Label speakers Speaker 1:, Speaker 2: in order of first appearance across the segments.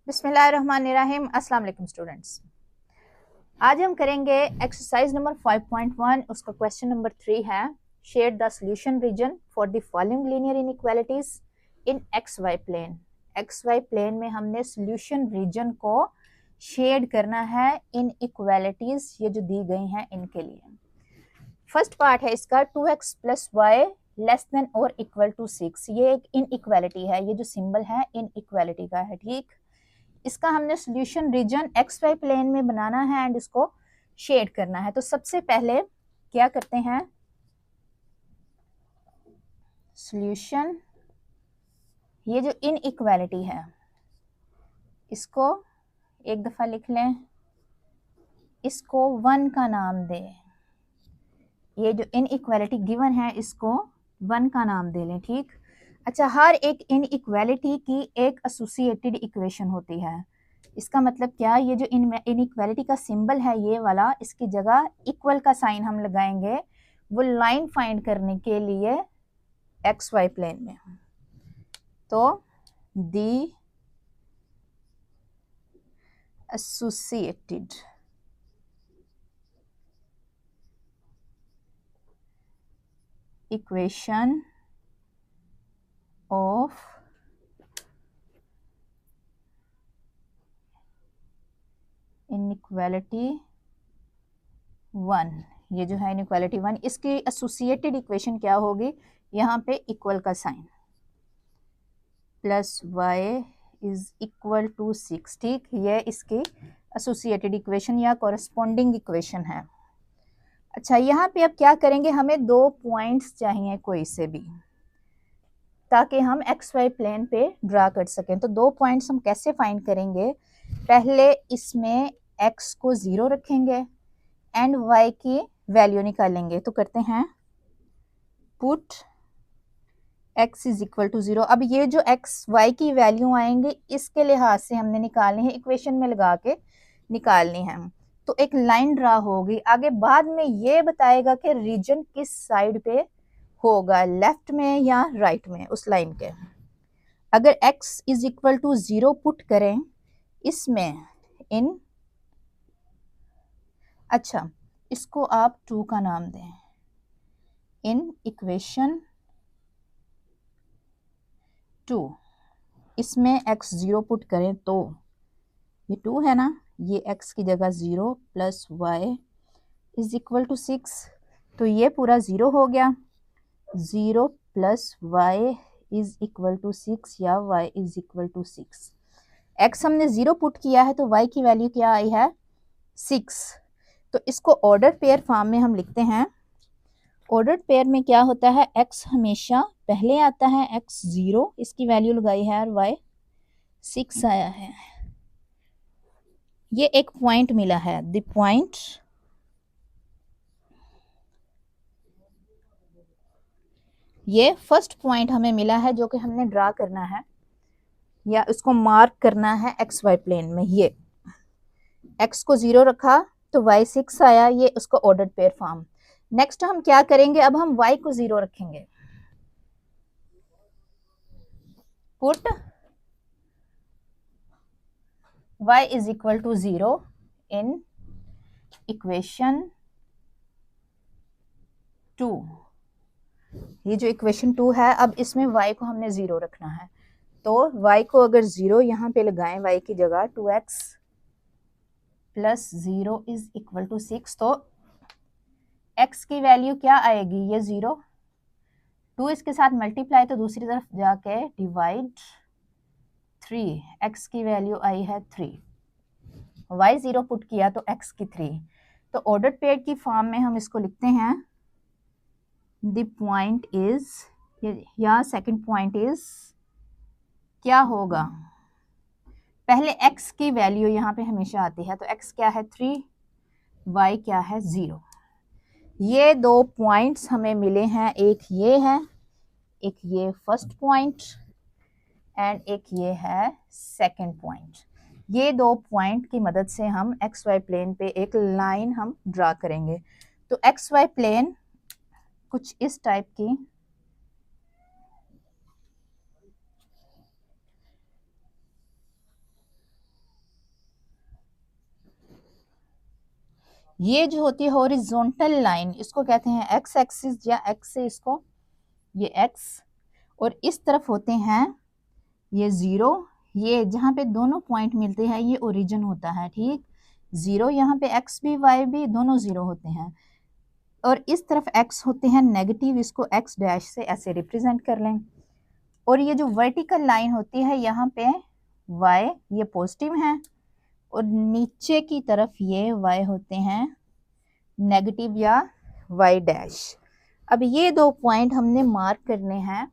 Speaker 1: बिस्मिल्लाहिर्रहमानिर्रहीम। अस्सलाम वालेकुम स्टूडेंट्स। आज हम करेंगे एक्सरसाइज नंबर 5.1। उसका क्वेश्चन नंबर 3 है, shade the solution region for the following linear inequalities in x y plane. X y plane में हमने सॉल्यूशन रीजन को शेड करना है इन इक्वालिटीज ये जो दी गई हैं इनके लिए। फर्स्ट पार्ट है इसका 2x plus y less than और इक्वल टू 6। ये एक इन इक्वालिटी है, ये जो सिंबल है इन इक्वालिटी का है, ठीक। इसका हमने solution region x y plane में बनाना है एंड इसको शेड करना है। तो सबसे पहले क्या करते हैं, सॉल्यूशन, ये जो इन इक्वालिटी है इसको एक दफा लिख लें, इसको 1 का नाम दे। ये जो इन इक्वालिटी गिवन है इसको 1 का नाम दे लें, ठीक। अच्छा, हर एक इन इक्वालिटी की एक एसोसिएटेड इक्वेशन होती है। इसका मतलब क्या, ये जो इन इक्वालिटी का सिंबल है ये वाला, इसकी जगह इक्वल का साइन हम लगाएंगे वो लाइन फाइंड करने के लिए एक्स वाई प्लेन में। तो दी एसोसिएटेड इक्वेशन ऑफ इनइक्वालिटी 1, ये जो है इनइक्वालिटी 1, इसकी एसोसिएटेड इक्वेशन क्या होगी, यहाँ पे इक्वल का sign plus y is equal to 6, ठीक। ये इसकी एसोसिएटेड इक्वेशन या कॉरेस्पॉन्डिंग इक्वेशन है। अच्छा, यहाँ पे अब क्या करेंगे, हमें 2 पॉइंट्स चाहिए कोई से भी ताकि हम एक्स वाई प्लेन पे ड्रा कर सकें। तो 2 पॉइंट्स हम कैसे फाइंड करेंगे, पहले इसमें x को 0 रखेंगे एंड y की वैल्यू निकालेंगे। तो करते हैं put x is equal to 0। अब ये जो x y की वैल्यू आएंगे इसके लिहाज से हमने निकालनी है, इक्वेशन में लगा के निकालनी है। तो एक लाइन ड्रा होगी, आगे बाद में ये बताएगा कि रीजन किस साइड पे होगा, लेफ्ट में या राइट में उस लाइन के। अगर x is equal to 0 put करें इसमें इन, अच्छा इसको आप 2 का नाम दें, इन इक्वेशन 2, इसमें x 0 पुट करें तो ये 2 है ना, ये x की जगह 0 plus y is equal to 6। तो ये पूरा 0 हो गया, 0 plus y is equal to 6 या y is equal to 6। x हमने 0 पुट किया है तो y की वैल्यू क्या आई है, 6। तो इसको ऑर्डर पेयर फॉर्म में हम लिखते हैं। ऑर्डर पेयर में क्या होता है, x हमेशा पहले आता है, x 0 इसकी वैल्यू लगाई है और y 6 आया है। ये एक पॉइंट मिला है, द पॉइंट ये फर्स्ट पॉइंट हमें मिला है जो कि हमने ड्रा करना है या उसको मार्क करना है एक्स वाई प्लेन में। ये x को 0 रखा तो y 6 आया, ये उसका ऑर्डर पेयर फॉर्म। नेक्स्ट हम क्या करेंगे, अब हम y को 0 रखेंगे, put y is equal to 0 in equation 2। ये जो इक्वेशन 2 है, अब इसमें y को हमने 0 रखना है। तो y को अगर 0 यहाँ पे लगाएं, y की जगह 2x plus 0 is equal to 6, तो x की वैल्यू क्या आएगी, ये 0, 2 इसके साथ मल्टीप्लाई तो दूसरी तरफ जाके डिवाइड 3, x की वैल्यू आई है 3, y 0 पुट किया तो x की 3। तो ऑर्डर पेयर की फॉर्म में हम इसको लिखते हैं, द पॉइंट इज, या सेकंड पॉइंट इज क्या होगा, पहले x की वैल्यू यहाँ पे हमेशा आती है, तो x क्या है 3, y क्या है 0। ये 2 पॉइंट्स हमें मिले हैं, एक ये है, एक ये फर्स्ट पॉइंट एंड एक ये है सेकंड पॉइंट। ये 2 पॉइंट की मदद से हम एक्स वाई प्लेन पे एक लाइन हम ड्रा करेंगे। तो एक्स वाई प्लेन कुछ इस टाइप की ये जो होती है हॉरिजॉन्टल लाइन, इसको कहते हैं एक्स एक्सिस, या एक्स से इसको ये एक्स, और इस तरफ होते हैं ये जीरो। ये जहाँ पे दोनों पॉइंट मिलते हैं ये ओरिजिन होता है, ठीक। जीरो यहाँ पे एक्स भी वाई भी दोनों जीरो होते हैं, और इस तरफ एक्स होते हैं नेगेटिव, इसको एक्स डैश से ऐसे रिप्रेजेंट कर लें। और ये जो वर्टिकल लाइन होती है यहाँ पे वाई ये पॉजिटिव है, और नीचे की तरफ ये वाई होते हैं नेगेटिव या वाई डैश। अब ये दो पॉइंट हमने मार्क करने हैं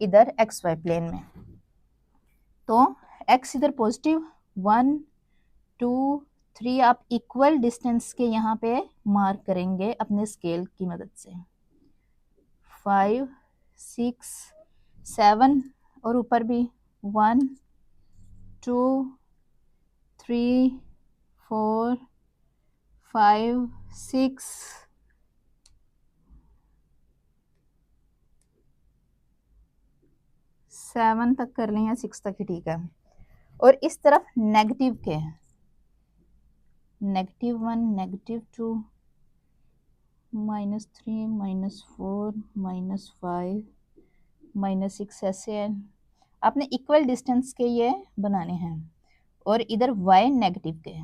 Speaker 1: इधर एक्स वाई प्लेन में। तो एक्स इधर पॉजिटिव 1 2 3 आप इक्वल डिस्टेंस के यहाँ पे मार्क करेंगे अपने स्केल की मदद से। 5 6 7 और ऊपर भी 1 2 3 4 5 6 7 तक कर लें या 6 तक ही ठीक है। और इस तरफ नेगेटिव के -1 -2 -3 -4 -5 -6 ऐसे है। आपने इक्वल डिस्टेंस के ये बनाने हैं। और इधर y नेगेटिव के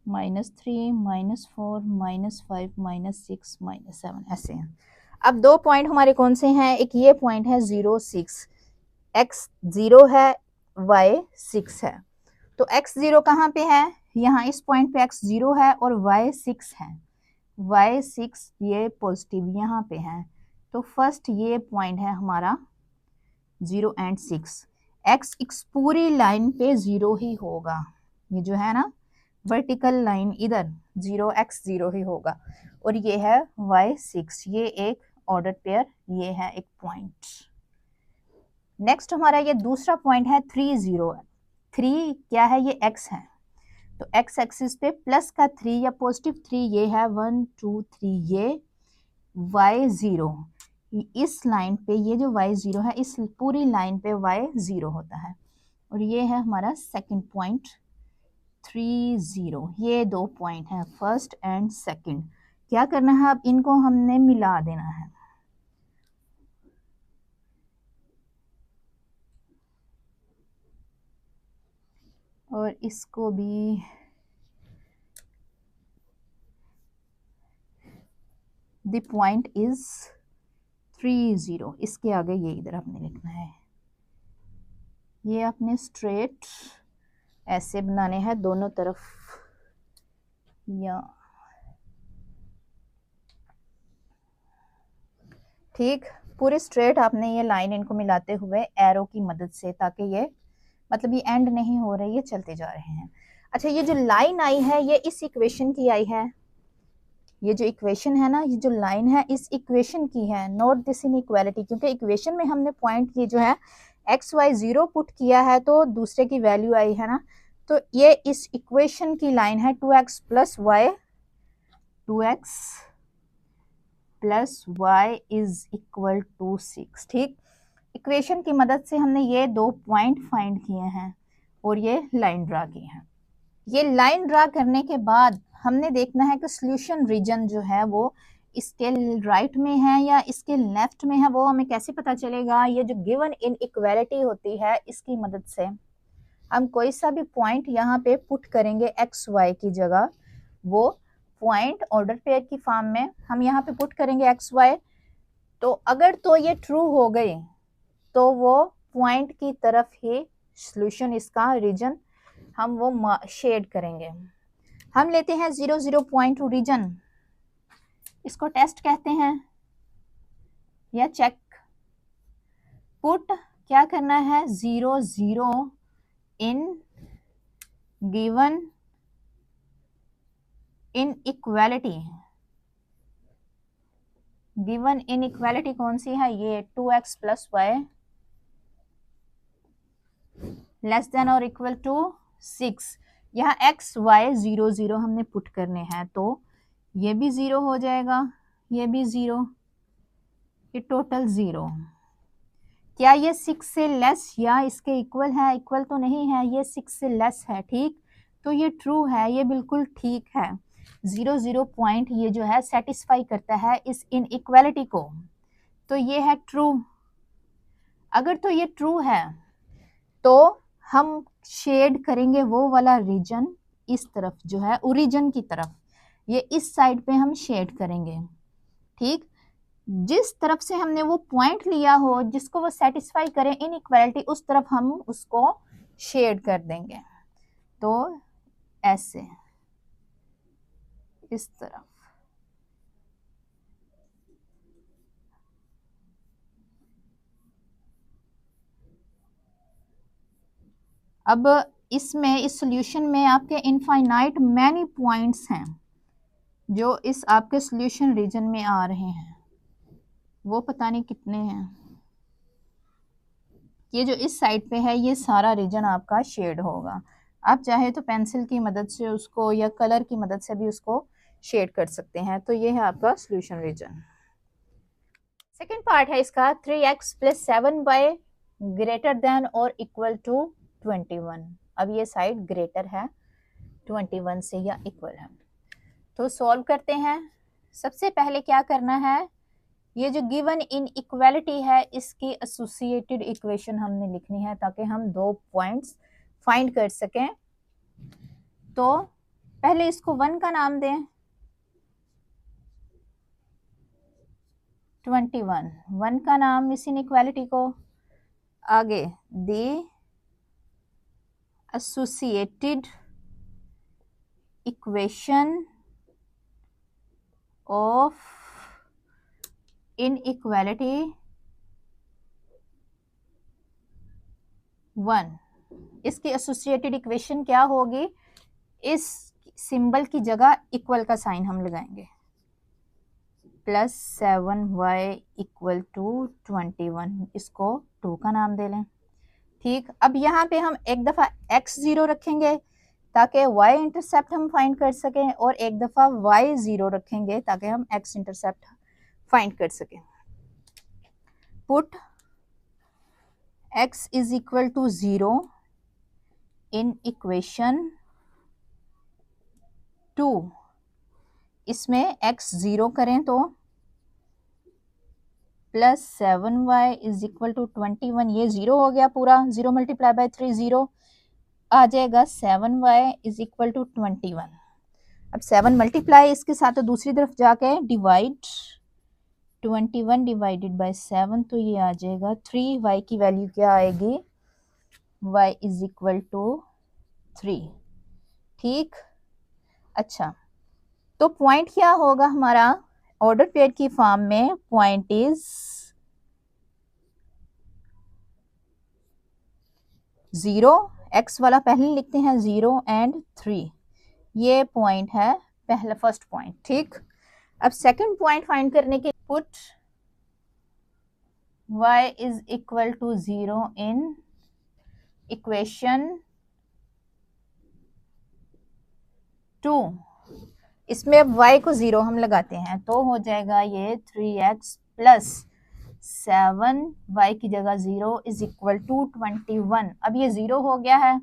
Speaker 1: -3 -4 -5 -6 -7 ऐसे हैं। अब दो पॉइंट हमारे कौन से हैं, एक ये पॉइंट है 0 6, x 0 है y 6 है। तो x 0 कहाँ पे है, यहाँ इस पॉइंट पे x 0 है और y 6 है। y 6 ये पॉजिटिव यहाँ पे है, तो फर्स्ट ये पॉइंट है हमारा 0 एंड 6। x इस पूरी लाइन पे 0 ही होगा, ये जो है ना वर्टिकल लाइन इधर 0 x 0 ही होगा। और ये है y 6, ये एक ऑर्डर पेयर, ये है एक पॉइंट। नेक्स्ट हमारा ये दूसरा पॉइंट है 3 0। 3 क्या है, ये x है, तो x एक्सिस पे प्लस का 3 या पॉजिटिव 3 ये है 1 2 3, ये y 0 इस लाइन पे, ये जो y 0 है इस पूरी लाइन पे y 0 होता है। और ये है हमारा सेकंड पॉइंट 3 0। ये दो पॉइंट हैं फर्स्ट एंड सेकंड। क्या करना है, अब इनको हमने मिला देना है। और इसको भी द पॉइंट इज 3 0, इसके आगे ये इधर आपने लिखना है। ये आपने स्ट्रेट ऐसे बनाने हैं दोनों तरफ, या ठीक पूरे स्ट्रेट आपने ये लाइन इनको मिलाते हुए एरो की मदद से, ताकि ये मतलब ये एंड नहीं हो रही है, चलते जा रहे हैं। अच्छा, ये जो लाइन आई है ये इस इक्वेशन की आई है, ये जो इक्वेशन है ना, ये जो लाइन है इस इक्वेशन की है, नोट दिस इन इक्वालिटी, क्योंकि इक्वेशन में हमने पॉइंट ये जो है एक्स वाई 0 पुट किया है तो दूसरे की वैल्यू आई है ना, तो ये इस इक्वेशन की लाइन है 2x plus y, 2x plus y is equal to 6। ठीक, इक्वेशन की मदद से हमने ये दो पॉइंट फाइंड किए हैं और ये लाइन ड्रा की है। ये लाइन ड्रा करने के बाद हमने देखना है कि सॉल्यूशन रीजन जो है वो इसके राइट में है या इसके लेफ्ट में है, वो हमें कैसे पता चलेगा। ये जो गिवन इनइक्वालिटी होती है इसकी मदद से हम कोई सा भी पॉइंट यहाँ पे पुट करेंगे एक्स वाई की जगह, वो पॉइंट ऑर्डर पेयर की फॉर्म में हम यहाँ पे पुट करेंगे एक्स वाई, तो अगर तो ये ट्रू हो गए तो वो पॉइंट की तरफ ही सॉल्यूशन इसका रीजन हम वो शेड करेंगे। हम लेते हैं 0 0 पॉइंट रीजन, इसको टेस्ट कहते हैं या चेक। पुट क्या करना है, 0 0 in given inequality. Given inequality कौन सी है, ये 2x plus y less than और इक्वल टू 6। यहाँ x y 0 0 हमने पुट करने हैं, तो ये भी 0 हो जाएगा, ये भी 0, ये टोटल 0। क्या ये 6 से लेस या इसके इक्वल है, इक्वल तो नहीं है, ये 6 से लेस है। ठीक, तो ये ट्रू है, ये बिल्कुल ठीक है। 0 पॉइंट ये जो है सेटिस्फाई करता है इस इनइक्वालिटी को, तो ये है ट्रू। अगर तो ये ट्रू है तो हम शेड करेंगे वो वाला रीजन इस तरफ जो है ओरिजिन की तरफ, ये इस साइड पे हम शेड करेंगे। ठीक, जिस तरफ से हमने वो पॉइंट लिया हो जिसको वो सेटिस्फाई करे इनइक्वालिटी, उस तरफ हम उसको शेड कर देंगे। तो ऐसे इस तरफ। अब इसमें इस सॉल्यूशन में आपके इनफाइनाइट मैनी पॉइंट्स हैं जो इस आपके सॉल्यूशन रीजन में आ रहे हैं, वो पता नहीं कितने हैं। ये जो इस साइड पे है ये सारा रीजन आपका शेड होगा। आप चाहे तो पेंसिल की मदद से उसको या कलर की मदद से भी उसको शेड कर सकते हैं। तो ये है आपका सॉल्यूशन रीजन। सेकेंड पार्ट है इसका 3x plus 7y greater than और इक्वल टू 21। अब ये साइड ग्रेटर है 21 से या इक्वल है, तो सॉल्व करते हैं। सबसे पहले क्या करना है, ये जो गिवन इनइक्वालिटी है इसकी एसोसिएटेड इक्वेशन हमने लिखनी है ताकि हम दो पॉइंट्स फाइंड कर सकें। तो पहले इसको 1 का नाम दें, 21 1 का नाम इस इनइक्वालिटी को। आगे the associated equation of inequality 1, इसकी एसोसिएटेड इक्वेशन क्या होगी, इस सिंबल की जगह इक्वल का साइन हम लगाएंगे, प्लस 7y इक्वल टू 21, इसको 2 का नाम दे लें। ठीक, अब यहाँ पे हम एक दफ़ा x0 रखेंगे ताकि y इंटरसेप्ट हम फाइंड कर सकें, और एक दफ़ा y0 रखेंगे ताकि हम x इंटरसेप्ट फाइंड कर सकें। Put x is equal to 0 in equation 2, इसमें x 0 करें तो plus 7y is equal to 21, ये 0 हो गया पूरा, 0 मल्टीप्लाई बाय 3 0 आ जाएगा, 7y इज इक्वल टू 21। अब 7 मल्टीप्लाई इसके साथ तो दूसरी तरफ जाके डिवाइड 21 डिवाइडेड बाय 7, तो ये आ जाएगा 3y की वैल्यू क्या आएगी, y इज इक्वल टू 3। ठीक, अच्छा तो पॉइंट क्या होगा हमारा ऑर्डर पेयर की फॉर्म में, पॉइंट इज 0, x वाला पहले लिखते हैं 0 एंड 3, ये पॉइंट है पहला फर्स्ट पॉइंट। ठीक, अब सेकंड पॉइंट फाइंड करने के put y is equal to 0 in equation 2, इसमें अब y को 0 हम लगाते हैं तो हो जाएगा ये 3x प्लस 7y की जगह 0 इज इक्वल टू 21। अब ये 0 हो गया है,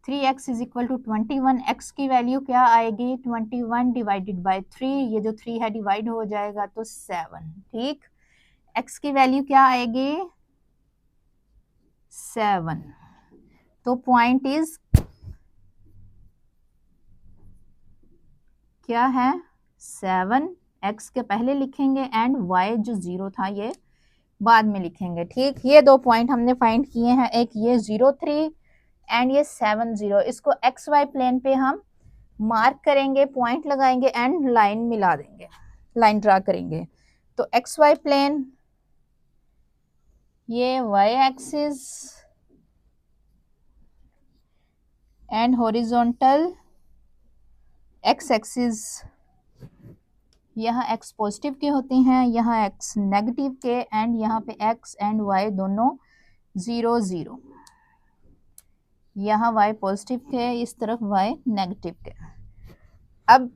Speaker 1: 3x is equal to 21, x की वैल्यू क्या आएगी 21 डिवाइडेड बाय 3, ये जो 3 है डिवाइड हो जाएगा तो 7। ठीक, x की वैल्यू क्या आएगी 7, तो पॉइंट इज क्या है 7, x के पहले लिखेंगे एंड y जो 0 था ये बाद में लिखेंगे। ठीक, ये दो पॉइंट हमने फाइंड किए हैं, एक ये 0 3 एंड ये 7 0, इसको एक्स वाई प्लेन पे हम मार्क करेंगे, पॉइंट लगाएंगे एंड लाइन मिला देंगे, लाइन ड्रा करेंगे। तो एक्स वाई प्लेन, ये y axis and horizontal x axis, यहाँ x पॉजिटिव के होते हैं, यहाँ x नेगेटिव के, एंड यहाँ पे x एंड y दोनों 0 0, यहाँ y पॉजिटिव के, इस तरफ y नेगेटिव के। अब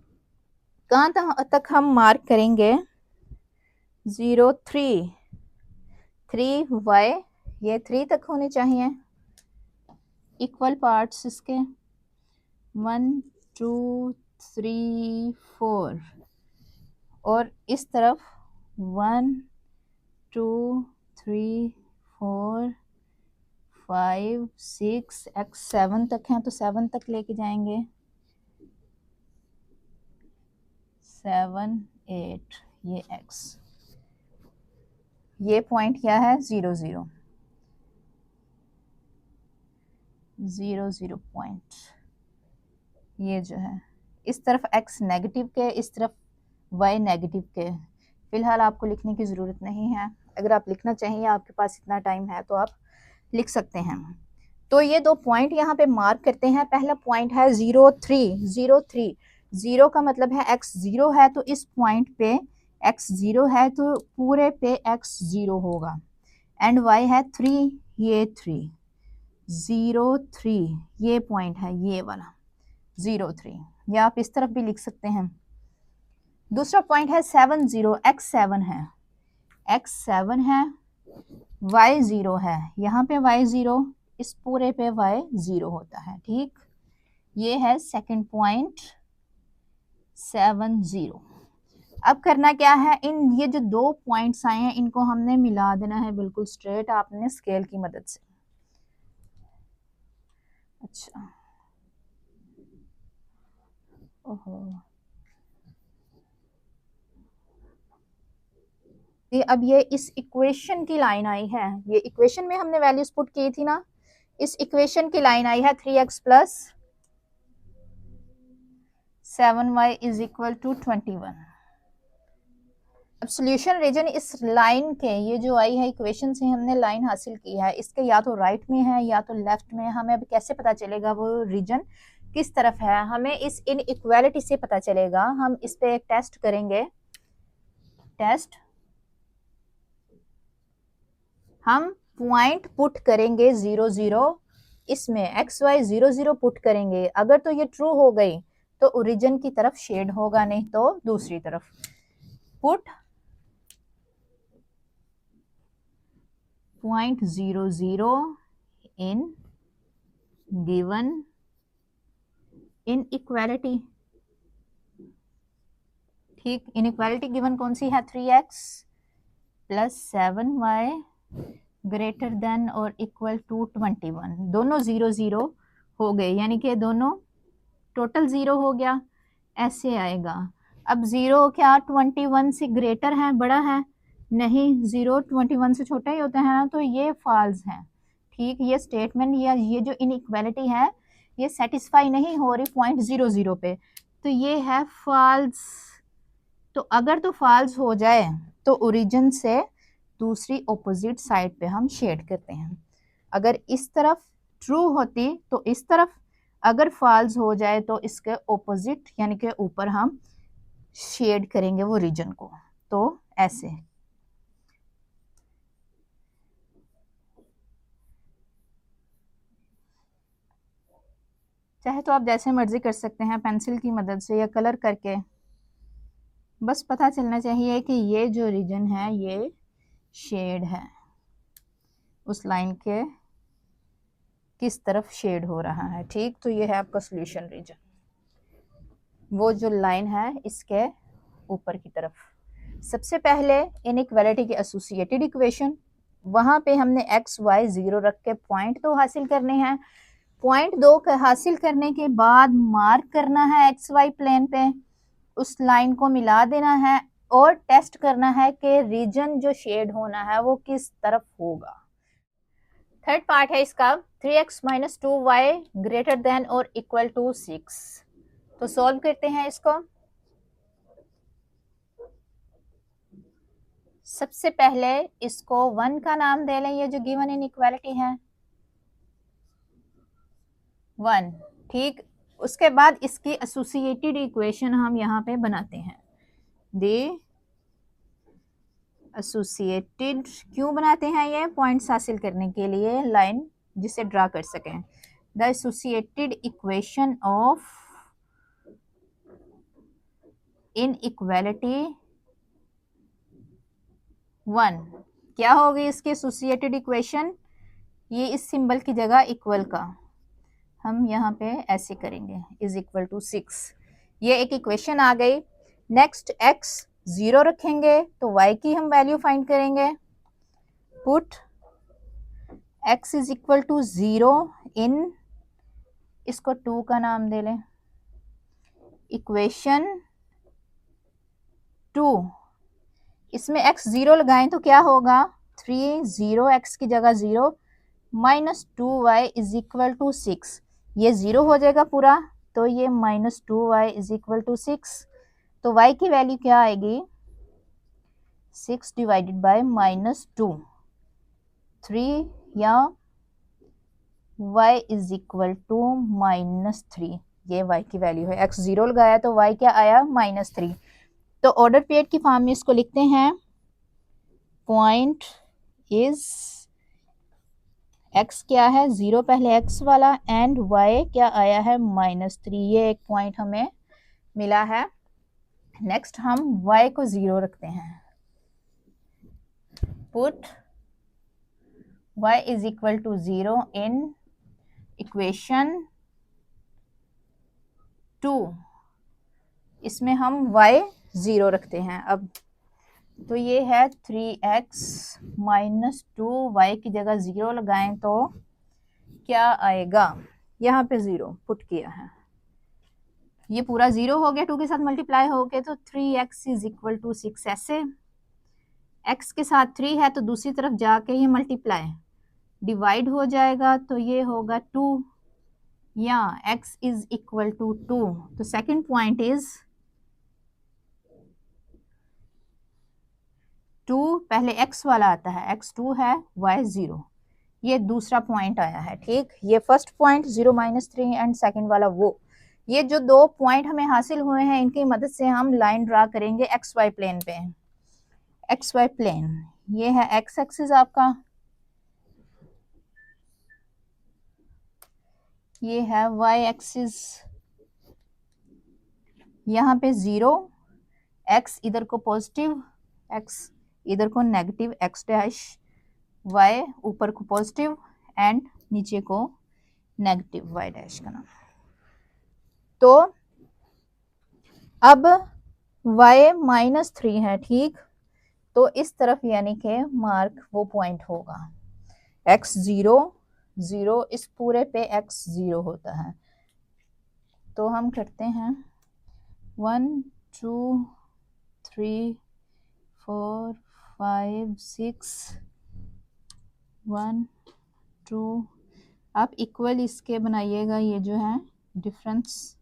Speaker 1: कहाँ तक हम मार्क करेंगे 0 3 3y, ये 3 तक होने चाहिए इक्वल पार्ट्स इसके, 1 2 3 4 और इस तरफ 1 2 3 4 5 6 x 7 तक हैं तो 7 तक लेके जाएंगे 7 8 ये x, ये पॉइंट क्या है 0 0 0 0 पॉइंट, ये जो है इस तरफ x नेगेटिव के, इस तरफ y नेगेटिव के। फिलहाल आपको लिखने की ज़रूरत नहीं है, अगर आप लिखना चाहिए आपके पास इतना टाइम है तो आप लिख सकते हैं। तो ये दो पॉइंट यहाँ पे मार्क करते हैं। पहला पॉइंट है 0 3 0 3, 0 का मतलब है x 0 है तो इस पॉइंट पे x 0 है तो पूरे पे x 0 होगा। एंड y है 3, ये 3 0 3, ये पॉइंट है ये वाला 0 3, या आप इस तरफ भी लिख सकते हैं। दूसरा पॉइंट है 7 0, x 7 है, x 7 है, y 0 है, यहाँ पे y 0, इस पूरे पे y 0 होता है। ठीक, ये है सेकंड पॉइंट 7 0। अब करना क्या है, इन ये जो दो पॉइंट्स आए हैं इनको हमने मिला देना है बिल्कुल स्ट्रेट आपने स्केल की मदद से। अच्छा, ओहो, अब ये इस इक्वेशन की लाइन आई है, ये इक्वेशन में हमने वैल्यूज पुट की थी ना, इस इक्वेशन की लाइन आई है 3x plus 7y is equal to 21। अब सोल्यूशन रीजन इस लाइन के, ये जो आई है इक्वेशन से हमने लाइन हासिल की है, इसके या तो राइट में है या तो लेफ्ट में है। हमें अब कैसे पता चलेगा वो रीजन किस तरफ है, हमें इस इनइक्वालिटी से पता चलेगा। हम इस पे एक टेस्ट करेंगे, टेस्ट हम पॉइंट पुट करेंगे 0 0, इसमें एक्स वाई 0 0 पुट करेंगे। अगर तो ये ट्रू हो गई तो ओरिजिन की तरफ शेड होगा, नहीं तो दूसरी तरफ। Put point 0 0 in given inequality. ठीक, इनइक्वालिटी गिवन कौन सी है, 3x plus 7y greater than और इक्वल टू 21। दोनों 0 0 हो गए, यानी कि दोनों टोटल 0 हो गया, ऐसे आएगा। अब 0 क्या 21 से ग्रेटर है, बड़ा है? नहीं, 0 21 से छोटा ही होता है ना, तो ये फॉल्स है। ठीक, ये स्टेटमेंट या ये जो इनइक्वालिटी है ये सेटिस्फाई नहीं हो रही पॉइंट 0 0 पे, तो ये है फॉल्स। तो अगर तो फॉल्स हो जाए तो ओरिजिन से दूसरी ऑपोजिट साइड पे हम शेड करते हैं। अगर इस तरफ ट्रू होती तो इस तरफ, अगर फॉल्स हो जाए तो इसके ऑपोजिट यानी कि ऊपर हम शेड करेंगे वो रीजन को। तो ऐसे चाहे तो आप जैसे मर्जी कर सकते हैं, पेंसिल की मदद से या कलर करके, बस पता चलना चाहिए कि ये जो रीजन है ये शेड है, उस लाइन के किस तरफ शेड हो रहा है। ठीक, तो ये है आपका सॉल्यूशन रीजन, वो जो लाइन है इसके ऊपर की तरफ। सबसे पहले इनइक्वालिटी की एसोसिएटेड इक्वेशन, वहां पे हमने एक्स वाई 0 रख के पॉइंट 2 हासिल करने हैं। पॉइंट 2 हासिल करने के बाद मार्क करना है एक्स वाई प्लेन पे, उस लाइन को मिला देना है और टेस्ट करना है कि रीजन जो शेड होना है वो किस तरफ होगा। थर्ड पार्ट है इसका 3x minus 2y greater than और इक्वल टू 6। तो सॉल्व करते हैं इसको। सबसे पहले इसको 1 का नाम दे लें, ये जो गिवन इनइक्वालिटी है 1। ठीक, उसके बाद इसकी एसोसिएटेड इक्वेशन हम यहाँ पे बनाते हैं। द एसोसिएटेड क्यों बनाते हैं, ये पॉइंट्स हासिल करने के लिए, लाइन जिसे ड्रा कर सकें। The associated equation of inequality 1 क्या होगी इसकी एसोसिएटेड इक्वेशन, ये इस सिंबल की जगह इक्वल का हम यहाँ पे ऐसे करेंगे इज इक्वल टू 6। ये एक इक्वेशन आ गई। नेक्स्ट x 0 रखेंगे तो y की हम वैल्यू फाइंड करेंगे। Put x is equal to 0 in, इसको 2 का नाम दे लें, इक्वेशन 2। इसमें x 0 लगाएं तो क्या होगा, 3 0 x की जगह 0 minus 2y is equal to 6। ये 0 हो जाएगा पूरा, तो ये minus 2y is equal to 6। तो y की वैल्यू क्या आएगी, 6 डिवाइडेड बाय माइनस 2, 3 या y is equal to minus 3। ये y की वैल्यू है। x 0 लगाया तो y क्या आया, माइनस 3। तो ऑर्डर पेड की फॉर्म में इसको लिखते हैं, पॉइंट इज, x क्या है 0 पहले x वाला, एंड y क्या आया है माइनस 3। ये एक पॉइंट हमें मिला है। नेक्स्ट हम y को 0 रखते हैं। Put y is equal to 0 in equation 2। इसमें हम y 0 रखते हैं। अब तो ये है 3x माइनस 2y की जगह 0 लगाएं तो क्या आएगा, यहाँ पे 0 पुट किया है, ये पूरा 0 हो गया, 2 के साथ मल्टीप्लाई हो गया, तो 3x इज इक्वल टू 6। ऐसे x के साथ 3 है तो दूसरी तरफ जाके ये मल्टीप्लाई डिवाइड हो जाएगा, तो ये होगा 2, या x इज इक्वल टू 2। तो सेकंड पॉइंट इज 2 पहले x वाला आता है, x 2 है y 0। ये दूसरा पॉइंट आया है, ठीक। ये first point 0 minus 3 and second वाला वो। ये जो 2 पॉइंट हमें हासिल हुए हैं, इनकी मदद से हम लाइन ड्रा करेंगे एक्स वाई प्लेन पे। एक्स वाई प्लेन, ये है एक्स एक्सिस आपका, ये है वाई एक्सिस। यहाँ पे 0, x इधर को पॉजिटिव, x इधर को नेगेटिव, x डैश, y ऊपर को पॉजिटिव एंड नीचे को नेगेटिव y डैश का नाम। तो अब y माइनस 3 है, ठीक। तो इस तरफ यानी कि मार्क वो पॉइंट होगा x 0 0, इस पूरे पे x 0 होता है। तो हम करते हैं 1 2 3 4 5 6 1 2। आप इक्वल इसके बनाइएगा, ये जो है डिफरेंस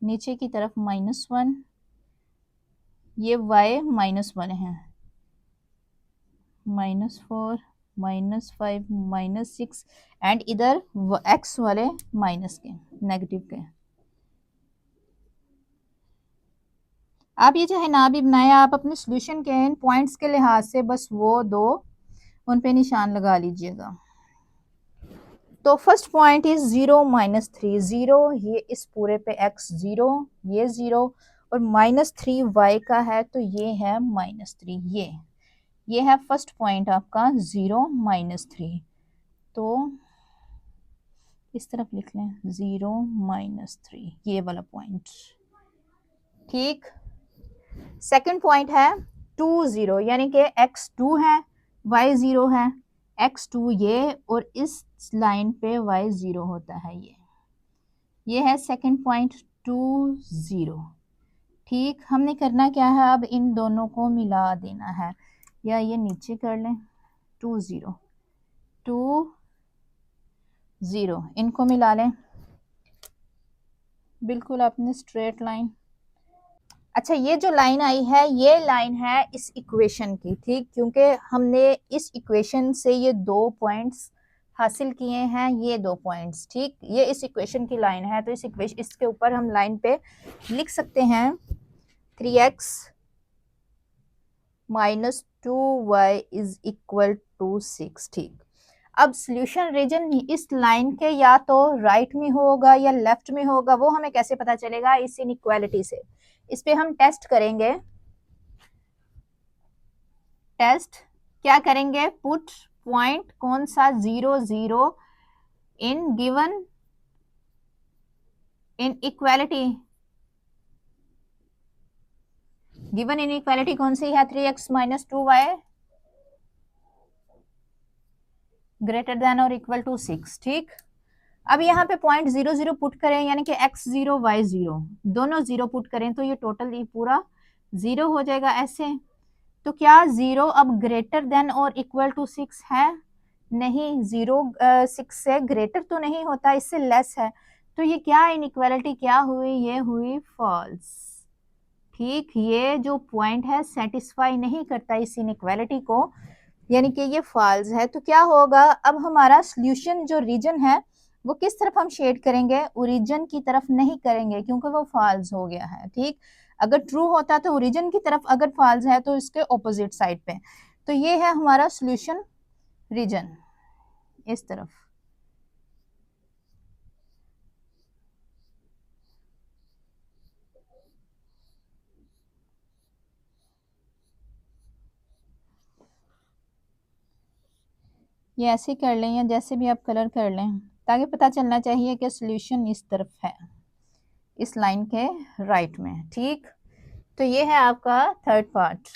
Speaker 1: नीचे की तरफ -1, ये y -1 है, -4 -5 -6 एंड इधर x वाले माइनस के, नेगेटिव के। आप ये चाहे ना भी बनाए, आप अपने सॉल्यूशन के इन पॉइंट्स के लिहाज से बस वो 2 उन पे निशान लगा लीजिएगा। तो फर्स्ट पॉइंट इज 0 माइनस 3 0, ये इस पूरे पे x 0, ये 0 और -3 y का है, तो ये है -3। ये है फर्स्ट पॉइंट आपका 0 -3। तो इस तरफ लिख लें 0 -3, ये वाला पॉइंट, ठीक। सेकंड पॉइंट है 2 0, यानी कि x 2 है y 0 है, x 2 ये, और इस लाइन पे y 0 होता है, ये है सेकंड पॉइंट 2 0, ठीक। हमने करना क्या है, अब इन दोनों को मिला देना है, या ये नीचे कर लें 2 0 2 0, इनको मिला लें, बिल्कुल अपने स्ट्रेट लाइन। अच्छा, ये जो लाइन आई है, ये लाइन है इस इक्वेशन की, ठीक, क्योंकि हमने इस इक्वेशन से ये 2 पॉइंट्स हासिल किए हैं, ये 2 पॉइंट्स, ठीक। ये इस इक्वेशन की लाइन है, तो इस इक्वेशन, इसके ऊपर हम लाइन पे लिख सकते हैं 3x minus 2y is equal to 6, ठीक। अब सॉल्यूशन रीजन इस लाइन के या तो राइट में होगा या लेफ्ट में होगा, वो हमें कैसे पता चलेगा, इस इनइक्वालिटी से। इस पे हम टेस्ट करेंगे। टेस्ट क्या करेंगे, पुट पॉइंट कौन सा 0 0 in given in equality, given in equality कौन सी है 3x minus 2y greater than और इक्वल टू 6। ठीक, अब यहाँ पे पॉइंट 0 0 पुट करें, यानी कि x 0 y 0 दोनों 0 पुट करें तो ये टोटल ये पूरा 0 हो जाएगा ऐसे। तो क्या 0 अब ग्रेटर देन और इक्वल टू 6 है? नहीं, 0 6 से ग्रेटर तो नहीं होता, इससे लेस है। तो ये क्या इनइक्वालिटी क्या हुई? ये हुई फॉल्स। ठीक, ये जो पॉइंट है सेटिस्फाई नहीं करता इस इनइक्वालिटी को, यानी कि ये फॉल्स है। तो क्या होगा, अब हमारा सॉल्यूशन जो रीजन है वो किस तरफ हम शेड करेंगे? ओरिजिन की तरफ नहीं करेंगे क्योंकि वो फॉल्स हो गया है। ठीक, अगर ट्रू होता तो ओरिजिन की तरफ, अगर फॉल्स है तो इसके ऑपोजिट साइड पे। तो ये है हमारा सॉल्यूशन रीजन इस तरफ। ये ऐसे कर लें या जैसे भी आप कलर कर लें, ताकि पता चलना चाहिए कि सॉल्यूशन इस तरफ है, इस लाइन के राइट में। ठीक, तो ये है आपका थर्ड पार्ट।